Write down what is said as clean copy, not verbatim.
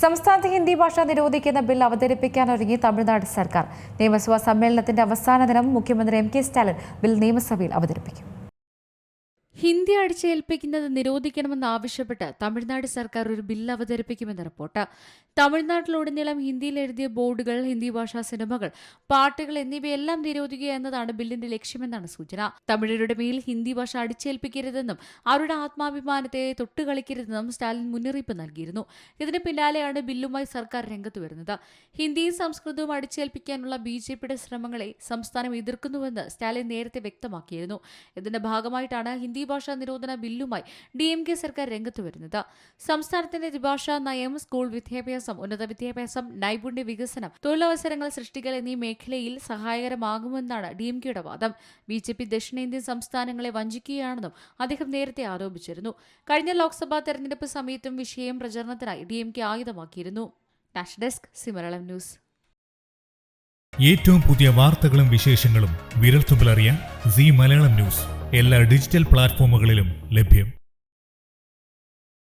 സംസ്ഥാനത്ത് ഹിന്ദി ഭാഷ നിരോധിക്കുന്ന ബിൽ അവതരിപ്പിക്കാനൊരുങ്ങി തമിഴ്നാട് സർക്കാർ. നിയമസഭാ സമ്മേളനത്തിന്റെ അവസാന ദിനം മുഖ്യമന്ത്രി എം.കെ. സ്റ്റാലിൻ ബിൽ നിയമസഭയിൽ അവതരിപ്പിക്കും. ഹിന്ദി അടിച്ചേൽപ്പിക്കുന്നത് നിരോധിക്കണമെന്നാവശ്യപ്പെട്ട് തമിഴ്നാട് സർക്കാർ ഒരു ബില്ല് അവതരിപ്പിക്കുമെന്ന് റിപ്പോർട്ട്. തമിഴ്നാട്ടിലുടനീളം ഹിന്ദിയിൽ എഴുതിയ ബോർഡുകൾ, ഹിന്ദി ഭാഷാ സിനിമകൾ, പാട്ടുകൾ എന്നിവയെല്ലാം നിരോധിക്കുക എന്നതാണ് ബില്ലിന്റെ ലക്ഷ്യമെന്നാണ് സൂചന. തമിഴരുടെ മേൽ ഹിന്ദി ഭാഷ അടിച്ചേൽപ്പിക്കരുതെന്നും അവരുടെ ആത്മാഭിമാനത്തെ തൊട്ടുകളിക്കരുതെന്നും സ്റ്റാലിൻ മുന്നറിയിപ്പ് നൽകിയിരുന്നു. ഇതിന് പിന്നാലെയാണ് ബില്ലുമായി സർക്കാർ രംഗത്ത് വരുന്നത്. ഹിന്ദിയും സംസ്കൃതവും അടിച്ചേൽപ്പിക്കാനുള്ള ബി.ജെ.പിയുടെ ശ്രമങ്ങളെ സംസ്ഥാനം എതിർക്കുന്നുവെന്ന് സ്റ്റാലിൻ നേരത്തെ വ്യക്തമാക്കിയിരുന്നു. ഇതിന്റെ ഭാഗമായിട്ടാണ് ഹിന്ദി ഭാഷാ നിരോധന ബില്ലുമായി DMK സർക്കാർ രംഗത്ത് വരുന്നത്. സംസ്ഥാനത്തിന്റെ ദ്വിഭാഷാ നയം, സ്കൂൾ വിദ്യാഭ്യാസം, ഉന്നത വിദ്യാഭ്യാസം, നൈപുണ്യ വികസനം, തൊഴിലവസരങ്ങൾ സൃഷ്ടിക്കൽ എന്നീ മേഖലയിൽ സഹായകരമാകുമെന്നാണ് DMKയുടെ വാദം. ബി.ജെ.പി. ദക്ഷിണേന്ത്യൻ സംസ്ഥാനങ്ങളെ വഞ്ചിക്കുകയാണെന്നും അദ്ദേഹം നേരത്തെ ആരോപിച്ചിരുന്നു. കഴിഞ്ഞ ലോക്സഭാ തെരഞ്ഞെടുപ്പ് സമയത്തും വിഷയം പ്രചരണത്തിനായി DMK ആയുധമാക്കിയിരുന്നു. National desk, Malayalam news. ഏറ്റവും പുതിയ വാർത്തകളും വിശേഷങ്ങളും വിരൽത്തുമ്പിലറിയാൻ മലയാളം ന്യൂസ് എല്ലാ ഡിജിറ്റൽ പ്ലാറ്റ്ഫോമുകളിലും ലഭ്യം.